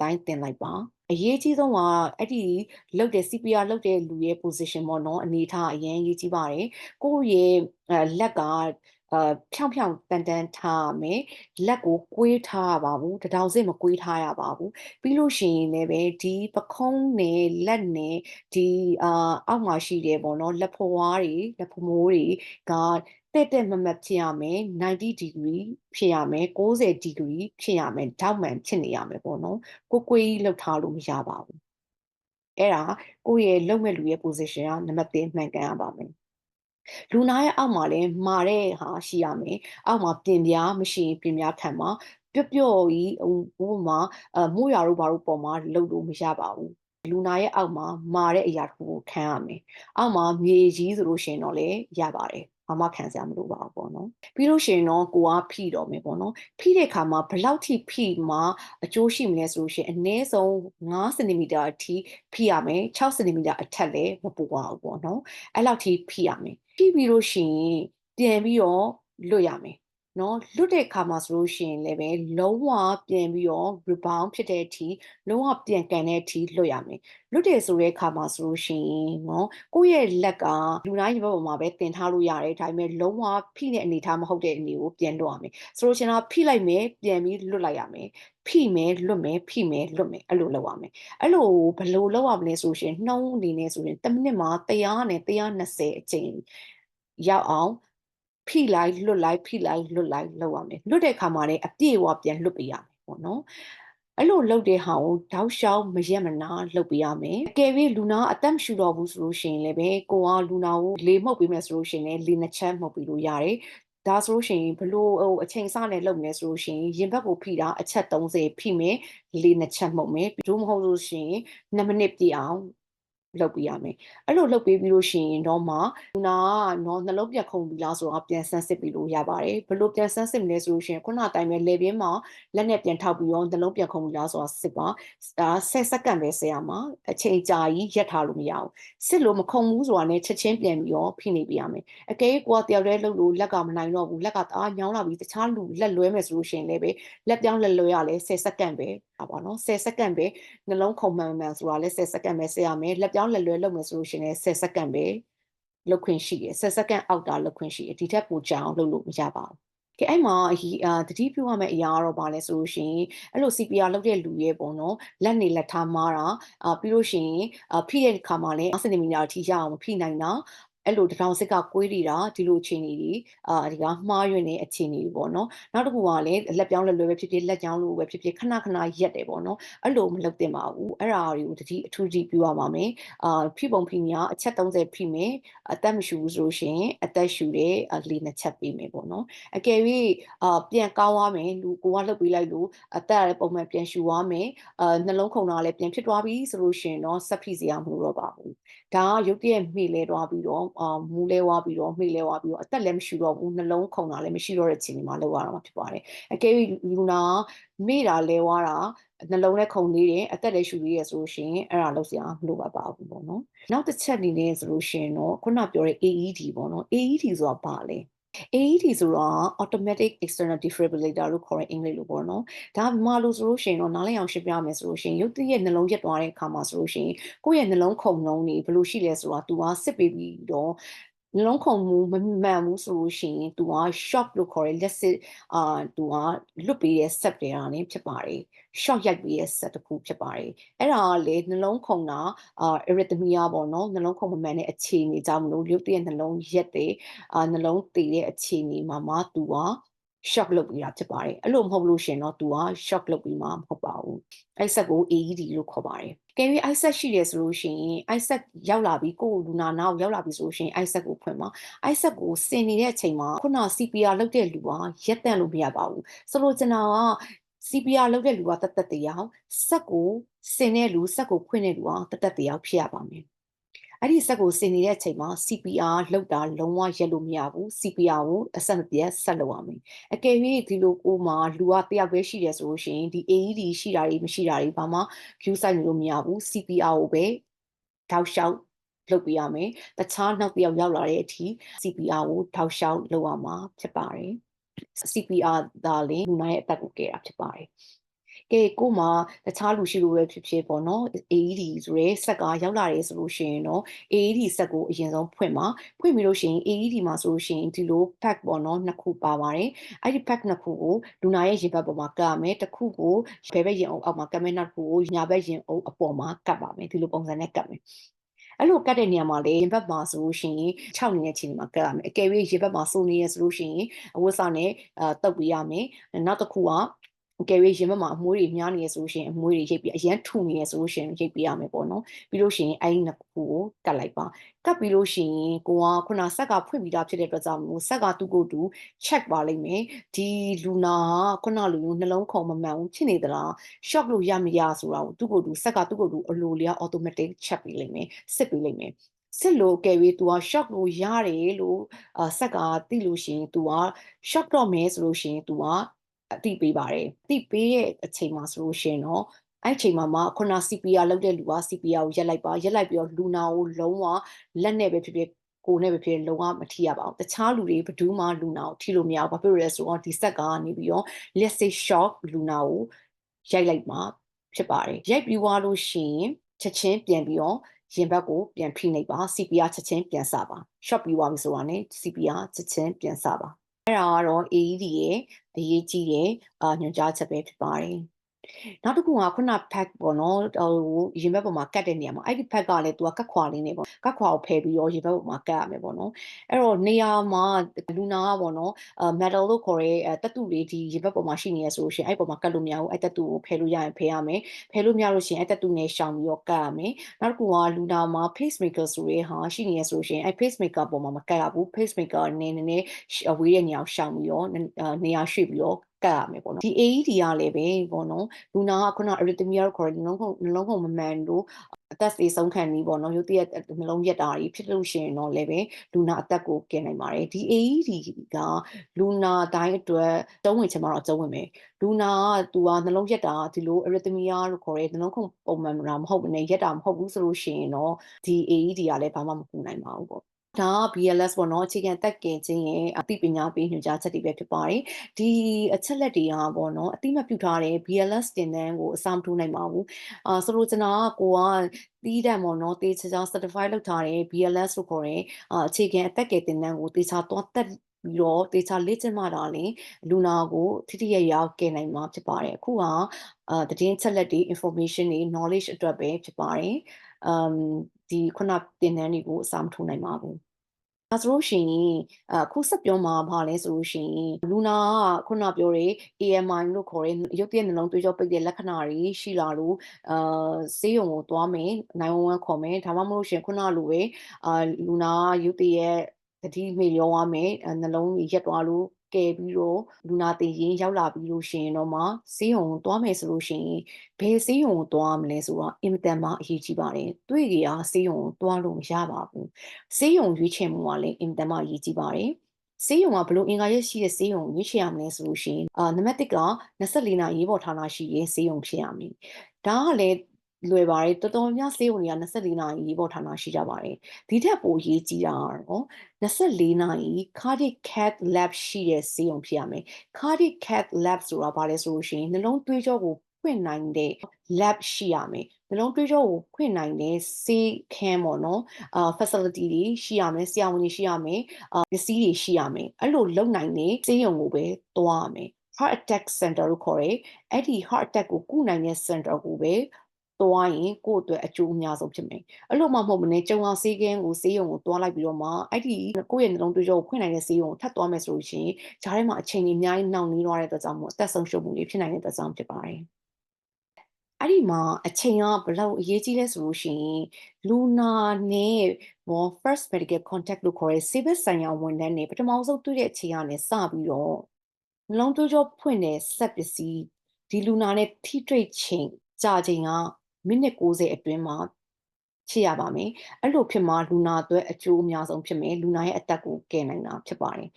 ုင်းတင်လိုက်ပါအရေးကြီးဆုံးကအဲ့ဒီလုတ်တဲ့ CPR လုတ်တဲ့လူရဲ့ position ပေါ့နော်အနေထားအရင်ရေးကြီးပါတယ်ကိုယ့်ရဲ့လက်ကဖြောင်တန်ထားရမယ်လက်ကိုကွေးထားရပါဘူးတထောင်စစ်မကွေးထားရပါဘူးပြီးလို့ရှိရင်လည်းပဲဒီပခုံးနဲ့လက်နဲ့ဒီအောက်မှာရှိတယ်ပေါ့နော်လက်ဖွားတွေလက်ဖမိုးတွေကတဲ့မမတ်ဖြစ်ရမယ်90 degree ဖြစ်ရမယ်90 degree ဖြစ်ရမယ်ထောက်မှန်ဖြစ်နေရမယ်ပေါ့နော်ကိုကြီးလှုပ်ထားလို့မရပါဘူးအဲ့ဒါကိုယ့်ရဲ့လှုပ်မဲ့လူရဲ့ position ကနံပါတ်1မှန်ကန်ရပါမယ်လူနာရဲ့အောက်မှာလည်းမာတဲ့ဟာရှိရမယ်အောက်မှာပြင်ပြားမရှိရင်ပြင်ပြားခံပါပျော့ကြီးဟိုမှာမိုးရွာတို့ဘာတို့ပေါ်မှာလှုပ်လို့မရပါဘူးလူနာရဲ့အောက်မှာမာတဲ့အရာတစ်ခုကိုခံရမယ်အောက်မှာမြေကြီးဆိုလို့ရှိရင်တော့လည်းရပါတယ်ဘာမှခံစရာမလိုပါဘူးပေါ့နော်ပြီးလို့ရှိရင်တော့ကိုကဖိတော့မယ်ပေါ့နော်ဖိတဲ့အခါမှာဘယ်လောက်ထိဖိမှအကျိုးရှိမလဲဆိုလို့ရှိရင်အနည်းဆုံး9စင်တီမီတာအထိဖိရမယ်6စင်တီမီတာအထက်လည်းမပိုပါဘူးပေါ့နော်အဲ့လောက်ထိဖိရမယ်ဖိပြီးလို့ရှိရင်ပြန်ပြီးတော့လွတ်ရမယ်နော်လွတ်တဲ့အခါမှာဆိုလို့ရှိရင်လည်းပဲလုံးဝပြန်ပြီးတော့ rebound ဖြစ်တဲ့အထိလုံးဝပြန်ကန်တဲ့အထိလွတ်ရမယ်လွတ်တယ်ဆိုတဲ့အခါမှာဆိုလို့ရှိရင်နော်ကိုယ့်ရဲ့လက်ကလူနာရဲ့ဘက်ပေါ်မှာပဲတင်ထားလို့ရတယ်ဒါပေမဲ့လုံးဝဖိတဲ့အနေထားမဟုတ်တဲ့အနေကိုပြန်လွတ်ရမယ်ဆိုလို့ရှိရင်တော့ဖိလိုက်မယ်ပြန်ပြီးလွတ်လိုက်ရမယ်ဖိမယ်လွတ်မယ်ဖိမယ်လွတ်မယ်အဲ့လိုလုပ်ရမယ်အဲ့လိုဘယ်လိုလုပ်ရမလဲဆိုရှင်နှုံးအနေနဲ့ဆိုရင်တစ်မိနစ်မှာ100နဲ့120အချိန်ရောက်အောင်ဖိလိုက်လွတ်လိုက်ဖိလိုက်လွတ်လိုက်လုပ်ရမယ်လွတ်တဲ့အခါမှာလည်းအပြည့်အဝပြန်လွတ်ပေးရမယ်ပေါ့နော် အဲ့လိုလုပ်တဲ့ဟာကိုတောက်လျှောက်မရက်မနာလုပ်ပေးရမယ်အကယ်၍လူနာအသက်မရှူတော့ဘူးဆိုလို့ရှိရင်လည်းပဲကိုကလူနာကိုလေမှုတ်ပေးမယ်ဆိုလို့ရှိရင်လည်းလေနှစ်ချက်မှုတ်ပေးလို့ရတယ်ဒါဆိုလို့ရှိရင်ဘလို့အချိန်စနဲ့လုပ်နေဆိုလို့ရှိရင်ရင်ဘတ်ကိုဖိတာအချက်30ဖိမယ်လေနှစ်ချက်မှုတ်မယ်ပြီးတော့မဟုတ်လို့ရှိရင်2မိနစ်ပြည့်အောင်လုပ်ပေးရမယ်အဲ့လိုလုပ်ပေးပြီးလို့ရှိရင်တော့မှလူနာကတော့နှလုံးပြတ်ခုန်ပြီလားဆိုတော့ပြန်ဆန်းစစ်ပြီးလို့ရပါတယ်ဘလို့ပြန်ဆန်းစစ်မလဲဆိုလို့ရှိရင်ခုနအတိုင်းပဲလေပြင်းမှာလက်နဲ့ပြန်ထောက်ပြီးတော့နှလုံးပြန်ခုန်ပြီလားဆိုတာစစ်ပါဒါ10စက္ကန့်ပဲဆရာမှာအချိန်ကြာကြီးရက်ထားလို့မရဘူးစစ်လို့မခုန်ဘူးဆိုတာနဲ့ချက်ချင်းပြန်ပြီးတော့ဖိနေပြရမယ်အကယ်၍ကိုကတယောက်တည်းလှုပ်လို့လက်ကမနိုင်တော့ဘူးလက်ကတအားညောင်းလာပြီးတခြားလူလက်လွဲမယ်ဆိုလို့ရှိရင်လည်းပဲလက်ပြောင်းလက်လွဲရလဲ10စက္ကန့်ပဲပါနော်10စက္ကန့်ပဲနှလုံးခုန်မှန်မှန်ဆိုတာလဲ10စက္ကန့်ပဲဆက်ရမယ်လက်ပြောင်းလက်လွဲလုပ်မယ်ဆိုလို့ရှိရင်10စက္ကန့်ပဲလုပ်ခွင့်ရှိတယ်10စက္ကန့်အောက်တာလုပ်ခွင့်ရှိတယ်ဒီထက်ပိုကြာအောင်လုပ်လို့မရပါဘူးကဲအဲ့မှာတတိပြုရမယ့်အရာကတော့ဘာလဲဆိုလို့ရှိရင်အဲ့လို CPR လုပ်တဲ့လူရဲ့ပေါ့နော်လက်နေလက်ထားမားတာပြီးလို့ရှိရင်ဖိတဲ့အခါမှာလည်းစင်တီမီတာအထိရအောင်မဖိနိုင်တာအဲ့လိုတထောင်စစ်ကကွေးနေတာဒီလိုအခြေအနေတွေဒီကမှားယွင်းတဲ့အခြေအနေတွေပေါ့နော်နောက်တစ်ခုကလည်းလက်ပြောင်းလက်လွဲပဲဖြစ်ဖြစ်လက်ကြောင်းလို့ပဲဖြစ်ဖြစ်ခဏခဏရက်တယ်ပေါ့နော်အဲ့လိုမလုပ်သင့်ပါဘူးအဲ့ဒါတွေကိုအထူးတတိပြုရပါမယ်ဖိပုံဖိညာအချက်30ဖိမယ်အသက်မရှူဘူးဆိုရှင်အသက်ရှူတဲ့လေနှစ်ချက်ပေးမယ်ပေါ့နော်အကယ်၍ပြန်ကောင်းသွားမယ်လူကိုကလှုပ်ပေးလိုက်လို့အသက်လည်းပုံမှန်ပြန်ရှူသွားမယ်နှလုံးခုန်တာလည်းပြန်ဖြစ်သွားပြီဆိုလို့ရှင်တော့ဆက်ဖိစရာမလိုတော့ပါဘူးဒါကရုတ်တရက်မှီလဲသွားပြီးတော့မူးလဲသွားပြီးတော့မှီလဲသွားပြီးတော့အသက်လည်းမရှူတော့ဘူးနှလုံးခုန်တာလည်းမရှိတော့တဲ့ချိန်မှာလောက်ရတော့မှာဖြစ်ပါတယ်အကယ်၍လူနာမေ့တာလဲသွားတာနှလုံးလည်းခုန်သေးတယ်အသက်လည်းရှူသေးတယ်ဆိုလို့ရှိရင်အဲ့ဒါလုပ်စရာမလိုပါဘူးပေါ့နော်နောက်တစ်ချက်အနေနဲ့ဆိုလို့ရှိရင်တော့ခုနပြောတဲ့ AED ပေါ့နော် AED ဆိုတာဘာလဲAED ဆိုတာ automatic external defibrillator လို့ခေါ်တဲ့အင်္ဂလိပ်လိုပေါ့နော်ဒါမှလို့ဆိုလို့ရှိရင်တော့နားလည်အောင်ရှင်းပြမယ်ဆိုလို့ရှိရင်ရုပ်တရက်နှလုံးရက်သွားတဲ့အခါမှာဆိုလို့ရှိရင်ကိုယ့်ရဲ့နှလုံးခုန်နှုန်းတွေဘယ်လိုရှိလဲဆိုတာသူကစစ်ပေးပြီးတော့နှလုံးခုန်မှုမမှန်ဘူးဆိုလို့ရှိရင်သူက shock လို့ခေါ်တဲ့လက်စစ်သူကလွတ်ပေးတဲ့ set တွေကနေဖြစ်ပါတယ် shock ရိုက်ပေးတဲ့ set တစ်ခုဖြစ်ပါတယ်အဲ့ဒါကလေနှလုံးခုန်တာarrhythmia ပေါ့နော်နှလုံးခုန်မမှန်တဲ့အခြေအနေကြောင့်မလို့ရုပ်တရက်နှလုံးရက်တဲ့နှလုံးတည်တဲ့အခြေအနေမှာမှသူက shock လုပ်ပြီးတာဖြစ်ပါတယ်အဲ့လိုမဟုတ်လို့ရှင်တော့သူက shock လုပ်ပြီးမှမဟုတ်ပါဘူးအဲ့ဆက်ကို AED လို့ခေါ်ပါတယ်ကဲပြီး ISET ရှိတယ်ဆိုလို့ရှိရင် ISET ရောက်လာပြီးကိုယ်လူနာနာကိုရောက်လာပြီးဆိုလို့ရှိရင် ISET ကိုဖွင့်ပါ ISET ကိုစင်နေတဲ့အချိန်မှာခုန CPR လုပ်တဲ့လူကရက်တန့်လို့မရပါဘူးဆိုလိုချင်တာကCPR လုပ်တဲ့လူကတသက်တရားစက်ကိုစင်တဲ့လူစက်ကိုဖွင့်တဲ့လူကတသက်တရားဖြစ်ရပါမယ်အဲ့ဒီစက်ကိုစင်နေတဲ့အချိန်မှာ CPR လုပ်တာလုံးဝရက်လို့မရဘူး CPR ကိုအဆက်မပြတ်ဆက်လုပ်ရမယ်အကယ်၍ဒီလိုကိုမှလူကတယောက်ပဲရှိတယ်ဆိုလို့ရှိရင်ဒီ AED ရှိတာတွေမရှိတာတွေဘာမှ view ဆိုင်လို့မရဘူး CPR ကိုပဲတောက်လျှောက်လုပ်ပေးရမယ်တခြားနောက်တစ်ယောက်ရောက်လာတဲ့အထိ CPR ကိုတောက်လျှောက်လုပ်ရမှာဖြစ်ပါတယ် CPR ဒါလည်းလူနာရဲ့အသက်ကိုကယ်တာဖြစ်ပါတယ်ကဲကိုမှတခြားလူရှိလို့ပဲဖြစ်ဖြစ်ပေါ့နော် AED ဆိုရဲဆက်ကရောက်လာတယ်ဆိုလို့ရှိရင်တော့ AED ဆက်ကိုအရင်ဆုံးဖွင့်ပြီးလို့ရှိရင် AED မှာဆိုလို့ရှိရင်ဒီလို pack ပေါ့နော်နှစ်ခုပါပါတယ်အဲ့ဒီ pack နှစ်ခုကိုလူနာရဲ့ရင်ဘတ်ပေါ်မှာကပ်ရမယ်တစ်ခုကိုဘယ်ဘက်ရင်အုပ်အောက်မှာကပ်မယ်နောက်တစ်ခုကိုညာဘက်ရင်အုပ်အပေါ်မှာကပ်ပါမယ်ဒီလိုပုံစံနဲ့ကပ်မယ်အဲ့လိုကတ်တဲ့နေရာမှာလေရင်ဘတ်မှာဆိုလို့ရှိရင်6နေတဲ့ချိန်မှာကတ်ရမယ်အကယ်၍ရင်ဘတ်မှာစိုးနေရဆိုလို့ရှိရင်အဝတ်စာနဲ့တုပ်ပေးရမယ်နောက်တစ်ခုကအကယ်၍ရင်ဘတ်မှာအမွှေးတွေများနေရဆိုလို့ရှိရင်အမွှေးတွေရိပ်ပြီးအရန်ထူနေရဆိုလို့ရှိရင်ရိပ်ပေးရမယ်ပေါ့နော်ပြီးလို့ရှိရင်အဲ့ဒီနှစ်ခုကိုကတ်လိုက်ပါကတ်ပြီးလို့ရှိရင်ကိုကခုနဆက်ကဖွင့်ပြီးသားဖြစ်တဲ့အတွက်ကြောင့်မို့ဆက်ကသူ့ကိုယ်သူ check ပါလိမ့်မယ်ဒီလူနာခုနလူနှလုံးခုန်မမှန်ဘူးဖြစ်နေသလား shock လို့ရမရဆိုတာကိုသူ့ကိုယ်သူဆက်ကသူ့ကိုယ်သူအလိုလျောက် automatic check ပေးလိမ့်မယ်စစ်ပေးလိမ့်မယ်စစ်လို့ကဲပြီး तू က shock လို့ရတယ်လို့ဆက်ကသိလို့ရှိရင် तू က shock တော့မယ်ဆိုလို့ရှိရင် तू ကအသိပေးပါတယ်အသိပေးတဲ့အချိန်မှာဆိုလို့ရှိရင်တော့အဲ့ချိန်မှာခုန CPR လုပ်တဲ့လူက CPR ကိုရက်လိုက်ပြီးတော့လူနာကိုလုံးဝလက်နဲ့ပဲဖြစ်ဖြစ်ကိုယ်နဲ့ပဲဖြစ်လုံးဝမထိရပါဘူးတခြားလူတွေဘယ်သူမှလူနာကိုထိလို့မရဘူးဘာဖြစ်လို့လဲဆိုတော့ဒီဆက်ကနေပြီးတော့ let's say shock လူနာကိုရိုက်လိုက်မှာဖြစ်ပါတယ်ရိုက်ပြီးွားလို့ရှိရင်ချက်ချင်းပြန်ပြီးတော့ရင်ဘတ်ကိုပြန်ဖိနှိပ်ပါ CPR ချက်ချင်းပြန်စပါ shot ပြီးသွားပြီဆိုတာနဲ့ CPR ချက်ချင်းပြန်စပါအဲ့ဒါကတော့ AED ရဲ့အရေးကြီးတဲ့ညွှန်ကြားချက်ပဲဖြစ်ပါတယ် နောက်တစ်ခုကခုန pack ပေါ့နော်ရင်ဘတ်ပေါ်မှာကတ်တဲ့နေရာမှာအဲ့ဒီ pack ကလည်းသူကကတ်ခွာလေးနေပေါ့ကတ်ခွာကိုဖယ်ပြီးတော့ရင်ဘတ်ပေါ်မှာကတ်ရမယ်ပေါ့နော်အဲ့တော့နေရာမှာလူနာကပေါ့နော်metal လို့ခေါ်တဲ့တက်တူတွေဒီရင်ဘတ်ပေါ်မှာရှိနေရဆိုလို့ရှိရင်အဲ့ပေါ်မှာကတ်လို့မရဘူးအဲ့တက်တူကိုဖယ်လို့ရရင်ဖယ်ရမယ်ဖယ်လို့မရလို့ရှိရင်အဲ့တက်တူနဲ့ရှောင်ပြီးတော့ကတ်ရမယ်နောက်တစ်ခုကလူနာမှာ pacemaker ဆိုတဲ့ဟာရှိနေရဆိုလို့ရှိရင်အဲ့ pacemaker ပေါ်မှာမကတ်ရဘူး pacemaker နည်းနည်းဝေးတဲ့နေရာကိုရှောင်ပြီးတော့နေရာရွှေ့ပြီးတော့ကတ်ရမယ်ပေါ့နော်ဒီ AED ကလည်းပဲပေါ့နော်လူနာကခုန arrhythmia လို့ခေါ်တဲ့နှလုံးခုန်မမှန်လို့အသက်သေဆုံးခံနေပေါ့နော်ရုတ်တရက်နှလုံးရက်တာတွေဖြစ်လို့ရှိရင်တော့လည်းပဲလူနာအသက်ကိုကယ်နိုင်ပါတယ်ဒီ AED ကလူနာတိုင်းအတွက်တုံးဝင်ချင်မှတော့တုံးဝင်မယ်လူနာကသူကနှလုံးရက်တာဒီလို arrhythmia လို့ခေါ်တဲ့နှလုံးခုန်ပုံမှန်တာမဟုတ်ဘူးနဲ့ရက်တာမဟုတ်ဘူးဆိုလို့ရှိရင်တော့ဒီ AED ကလည်းဘာမှမကူနိုင်ပါဘူးပေါ့ဒါက BLS ပေါ့နော်အခြေခံတက်ကင်ခြင်းရဲ့အသိပညာပေးညွှန်ကြားချက်တွေပဲဖြစ်ပါတယ်ဒီအချက်လက်တွေကပေါ့နော်အတိမပြုထားတဲ့ BLS တင်တန်းကိုအစားမထိုးနိုင်ပါဘူးဆိုလိုချင်တာကကိုကတီးတံပေါ့နော်တေချာ certify လုပ်ထားတဲ့ BLS လို့ခေါ်တဲ့အခြေခံအသက်ကယ်တင်တန်းကိုတေချာသွားတက်ပြီးတော့တေချာလေ့ကျင့်မှသာလျှင်လူနာကိုထိထိရောက်ရောက်ကယ်နိုင်မှာဖြစ်ပါတယ်အခုကသတင်းချက်လက်တွေ information တွေ knowledge အတွက်ပဲဖြစ်ပါတယ်ဒီခုနတင်တန်းတွေကိုအစားမထိုးနိုင်ပါဘူးဒါဆိုလို့ရှိရင်အခုဆက်ပြောမှာဘာလဲဆိုလို့ရှိရင်လူနာကခုနပြောတဲ့ AMI လို့ခေါ်တဲ့ရုပ်တရက်နှလုံးသွေးကြောပိတ်တဲ့လက္ခဏာတွေရှိလာလို့ဆေးရုံကိုသွားမယ်911ခေါ်မယ်ဒါမှမဟုတ်ရှင်ခုနလိုပဲလူနာကရုပ်တရက်တတိမေလျောသွားမယ်နှလုံးကြီးရက်သွားလို့ကယ်ပြီးတော့လူနာတင်ရင်ရောက်လာပြီးလို့ရှိရင်တော့မှဆေးရုံကိုသွားမယ်ဆိုလို့ရှိရင်ဘယ်ဆေးရုံကိုသွားမလဲဆိုတော့အင်မတန်မှအရေးကြီးပါတယ်တွေ့ကြရဆေးရုံကိုသွားလို့မရပါဘူးဆေးရုံရွေးချယ်မှုကလည်းအင်မတန်မှအရေးကြီးပါတယ်ဆေးရုံကဘလို့အင်္ဂါရက်ရှိတဲ့ဆေးရုံကိုရွေးချယ်ရမလဲဆိုလို့ရှိရင်နံပါတ်1က24နာရီရေးပေါ်ဌာနရှိရဲ့ဆေးရုံဖြစ်ရမယ်ဒါကလည်းလွယ်ပါတယ်တော်တော်များဆေးရုံတွေက24နာရီရေးပေါ်ဌာနရှိကြပါတယ်ဒီထက်ပိုအရေးကြီးတာကတော့24နာရီ cardiac cath lab ရှိတဲ့ဆေးရုံဖြစ်ရမယ် cardiac cath lab ဆိုတာဘာလဲဆိုလို့ရှိရင်နှလုံးသွေးကြောကိုဖွင့်နိုင်တဲ့ lab ရှိရမယ်နှလုံးသွေးကြောကိုဖွင့်နိုင်တဲ့ဆေးခန်းပေါ့နော်facility တွေရှိရမယ်ဆရာဝန်တွေရှိရမယ်ပစ္စည်းတွေရှိရမယ်အဲ့လိုလုပ်နိုင်တဲ့ဆေးရုံကိုပဲသွားရမယ် heart attack center လို့ခေါ်တယ်အဲ့ဒီ heart attack ကိုကုနိုင်တဲ့ center ကိုပဲသွားရင်ကိုယ့်အတွက်အကျိုးအများဆုံးဖြစ်မယ်အဲ့လိုမှမဟုတ်မနဲ့ကြုံအောင်ဆေးကန်းကိုဆေးရုံကိုသွားလိုက်ပြီးတော့မှအဲ့ဒီကိုယ့်ရဲ့နှလုံးသွေးကြောကိုဖွင့်နိုင်တဲ့ဆေးရုံကိုထပ်သွားမယ်ဆိုလို့ရှိရင်ဂျားထဲမှာအချိန်ကြီးအများကြီးနှောင့်နှေးသွားတဲ့အတွက်ကြောင့်မို့အသက်ဆုံးရှုံးမှုတွေဖြစ်နိုင်တဲ့အတွက်ကြောင့်ဖြစ်ပါတယ်အဲ့ဒီမှာအချိန်ကဘယ်လောက်အရေးကြီးလဲဆိုလို့ရှိရင်လူနာနဲ့first medical contact လို့ခေါ်တဲ့ဆေးဘက်ဆိုင်ရာဝန်ထမ်းတွေပထမဆုံးတွေ့တဲ့အချိန်ကနေစပြီးတော့နှလုံးသွေးကြောဖွင့်တဲ့စက်ပစ္စည်းဒီလူနာနဲ့ထိတွေ့ချိန်ကြာချိန်ကမိနစ်60အတွင်းမှာဖြစ်ရပါမယ်အဲ့လိုဖြစ်မှလူနာအတွက်အကျိုးအများဆုံးဖြစ်မယ်လူနာရဲ့အသက်ကိုကယ်နိုင်တာဖြစ်ပါတယ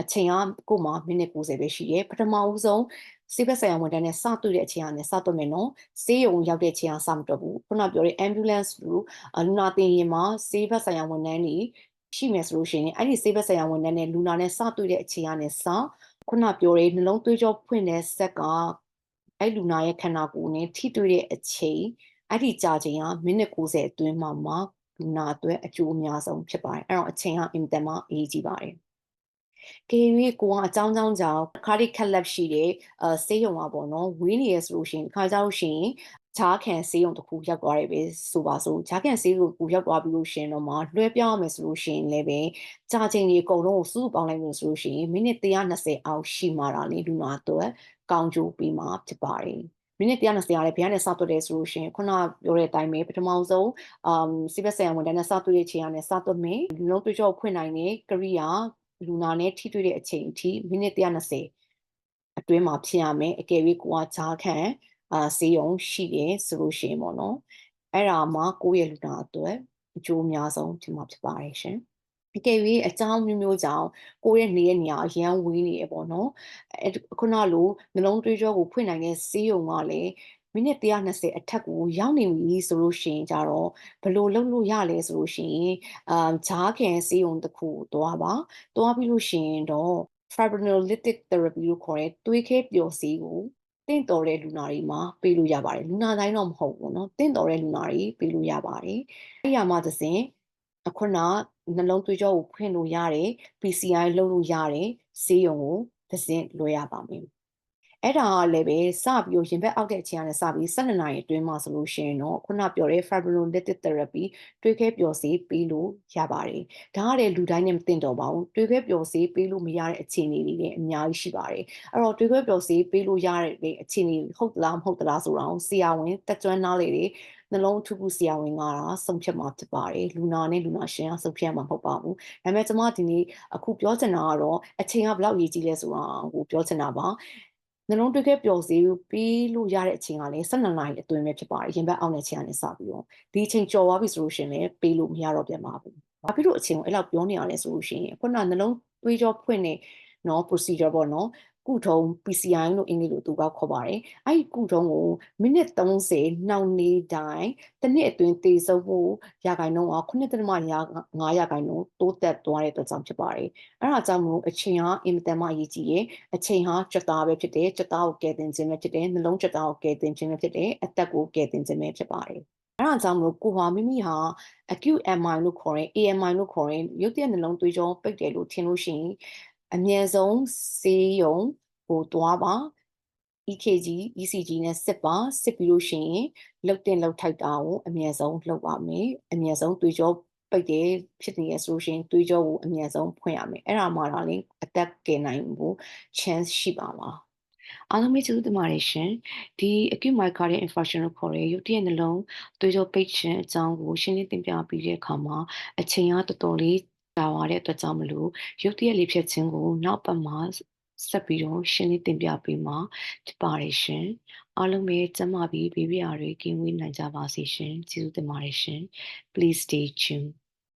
်အချိန်ကကို့မှာမိနစ်60ပဲရှိရဲပထမဦးဆုံးဆေးဘက်ဆိုင်ရာဝန်ထမ်းနဲ့စတွေ့တဲ့အချိန်ကနေစတွေ့မယ်နော်ဆေးရုံရောက်တဲ့အချိန်ကစမတွေ့ဘူးခုနပြောတဲ့ ambulance လို့လူနာတင်ရင်မှာဆေးဘက်ဆိုင်ရာဝန်ထမ်းတွေရှိမယ်ဆိုလို့ရှိရင်အဲ့ဒီဆေးဘက်ဆိုင်ရာဝန်ထမ်းနဲ့လူနာနဲ့စတွေ့တဲ့အချိန်ကနေစခုနပြောတဲ့နှလုံးသွေးကြောဖွင့်တဲ့ဆက်ကအဲ့လူနာရဲ့ခန္ဓာကိုယ်နဲ့ထိတွေ့တဲ့အချိန်အဲ့ဒီကြာချိန်ကမိနစ်60အတွင်းမှာလူနာအတွက်အကျိုးအများဆုံးဖြစ်ပါတယ်အဲ့တော့အချိန်ကအင်တန်မှအရေးကြီးပါတယ်ကေ၍ကိုကအကြောင်းကြောင်းကြောင့်ခါရီခက်လက်ရှိတဲ့ဆေးရုံကပေါ့နော်ဝေးနေရဆိုလို့ရှိရင်ခါကြောက်ရှင်ဂျားခံဆေးရုံတစ်ခုရောက်သွားတယ်ပဲဆိုပါစို့ဂျားခံဆေးရုံကိုရောက်သွားပြီးလို့ရှင်တော့မှလွှဲပြောင်းရမယ်ဆိုလို့ရှင်လည်းပဲကြာချိန်ကြီးအကုန်လုံးကိုစုပေါင်းလိုက်လို့ဆိုလို့ရှိရင်မိနစ်120အောက်ရှိမှတာလေလူနာအတွက်ကောင်းကျိုးပေးမှာဖြစ်ပါတယ်မိနစ်120ကလည်းဘယ်ကနေစသွတ်တယ်ဆိုလို့ရှိရင်ခုနပြောတဲ့အတိုင်းပဲပထမဆုံးစီးပက်ဆိုင်ရာဝန်ထမ်းနဲ့စသွတ်တဲ့ချိန်ကနေစသွတ်မယ်လူလုံးတွေးကြောဖွင့်နိုင်တဲ့ကရိယာလူနာနဲ့ထိတွေ့တဲ့အချိန်အထိမိနစ်120အတွင်းမှာဖြစ်ရမယ်အကယ်၍ကိုကဂျားခံဆေးရုံရှိတယ်ဆိုလို့ရှိရင်ပေါ့နော်အဲ့ဒါမှကိုယ့်ရဲ့လူနာအတွက်အကျိုးအများဆုံးဖြစ်မှာဖြစ်ပါတယ်ရှင်အကယ်၍အကြောင်းမျိုးမျိုးကြောင့်ကိုယ့်ရဲ့နေရနေရာရန်ဝေးနေရပေါ့နော်ခုနလိုနှလုံးသွေးကြောကိုဖွင့်နိုင်တဲ့ဆေးရုံကလည်းမိနစ်120အထက်ကိုရောက်နေပြီဆိုလို့ရှိရင်ကြတော့ဘယ်လိုလုပ်လို့ရလဲဆိုလို့ရှိရင်ဂျားခင်ဆေးရုံတစ်ခုသွားပါသွားပြီးလို့ရှိရင်တော့ fibrinolytic therapy လို့ခေါ်တဲ့သွေးခဲပျော်ဆေးကိုတင့်တော်တဲ့လူနာတွေမှာပေးလို့ရပါတယ်လူနာတိုင်းတော့မဟုတ်ဘူးเนาะတင့်တော်တဲ့လူနာတွေပေးလို့ရပါတယ်အဲ့ရမှာသစဉ်ခုနနှလုံးသွေးကြောကိုဖွင့်လို့ရတယ် PCI လုပ်လို့ရတယ်ဆေးရုံကိုသစဉ်လွှဲရပါမယ် အဲ့ဒါကလည်းပဲစပြီးရင်ဘတ်အောက်တဲ့အချိန်ကနေစပြီး12နာရီအတွင်းမှာဆိုလို့ရှိရင်တော့ခုနပြောတဲ့ fibrinolytic therapy တွေးခဲပျော်စေးပေးလို့ရပါတယ်။ဒါကလည်းလူတိုင်းနဲ့မသင့်တော်ပါဘူး။တွေးခဲပျော်စေးပေးလို့မရတဲ့အခြေအနေတွေလည်းအများကြီးရှိပါတယ်။အဲ့တော့တွေးခဲပျော်စေးပေးလို့ရတဲ့အခြေအနေဟုတ်သလားမဟုတ်သလားဆိုတာကိုဆရာဝန်တက်ကြွနားလေတွေနှလုံးထူးဆရာဝန်ကဆုံးဖြတ်မှာဖြစ်ပါတယ်။လူနာနဲ့လူနာရှင်ကဆုံးဖြတ်မှာမဟုတ်ပါဘူး။ဒါပေမဲ့ကျွန်မဒီနေ့အခုပြောချင်တာကတော့အချိန်ကဘယ်လောက်အရေးကြီးလဲဆိုတာကိုပြောချင်တာပါ။နှလုံးတွေးခဲပျော်စေးပေးလို့ရတဲ့အချိန်ကလည်း12နာရီအတွင်းပဲဖြစ်ပါတယ်။ရင်ဘတ်အောက်တဲ့အချိန်ကနေစပြီးတော့ဒီအချိန်ကျော်သွားပြီဆိုလို့ရှိရင်လည်းပေးလို့မရတော့ပြန်ပါဘူး။ဘာဖြစ်လို့အချိန်ကိုအဲ့လောက်ပြောနေရလဲဆိုလို့ရှိရင်ခုနနှလုံးသွေးကြောဖွင့်တဲ့နော် procedure ပေါ့နော်ကုထုံး PCI လို့အင်္ဂလိပ်လိုသူကခေါ်ပါတယ်။အဲ့ဒီကုထုံးကိုမိနစ်30နှောင့်နှေးတိုင်းတစ်နှစ်အတွင်းသေဆုံးမှုရာခိုင်နှုန်းက9.5ရာခိုင်နှုန်းတိုးတက်သွားတဲ့အတွက်ကြောင့်ဖြစ်ပါတယ်။အဲ့ဒါကြောင့်မို့အချိန်ဟာအင်မတန်မှအရေးကြီးရဲ့အချိန်ဟာကြွက်သားပဲဖြစ်တယ်ကြွက်သားကိုကယ်တင်ခြင်းပဲဖြစ်တယ်နှလုံးကြွက်သားကိုကယ်တင်ခြင်းပဲဖြစ်တယ်အသက်ကိုကယ်တင်ခြင်းပဲဖြစ်ပါတယ်။အဲ့ဒါကြောင့်မို့ကိုဟာမိမိဟာ acute MI လို့ခေါ်တဲ့ AMI လို့ခေါ်တဲ့ရုတ်တရက်နှလုံးသွေးကြောပိတ်တယ်လို့ထင်လို့ရှိရင်အမြဲဆုံးဆေးရုံကိုသွားပါ EKG ECG နဲ့စစ်ပါစစ်ပြီးလို့ရှိရင်လှုပ်တင်လှုပ်ထိုက်တာကိုအမြဲဆုံးလှုပ်ပါမယ်အမြဲဆုံးသွေးကြောပိတ်တယ်ဖြစ်နေရဆိုလို့ရှိရင်သွေးကြောကိုအမြဲဆုံးဖွင့်ရမယ်အဲ့ဒါမှတော့လေအသက်ကယ်နိုင်ဖို့ chance ရှိပါလားအားလုံးပဲကျေးဇူးတင်ပါတယ်ရှင်ဒီ acute myocardial infarction လို့ခေါ်တဲ့ရုတ်တရက်နှလုံးသွေးကြောပိတ်ခြင်းအကြောင်းကိုရှင်းလင်းတင်ပြပြီးတဲ့အခါမှာအချိန်ကတော်တော်လေးကြာသွားတဲ့အတွက်ကြောင့်မလို့ရုတ်တရက်လေးဖြတ်ခြင်းကိုနောက်ပတ်မှာဆက်ပြီးတော့ရှင်းလင်းတင်ပြပေးမှာဖြစ်ပါတယ်ရှင်အားလုံးပဲကျန်းမာပြီးဘေးပရာတွေကင်းဝေးနိုင်ကြပါစေရှင်ကျေးဇူးတင်ပါတယ်ရှင် Please stay tuned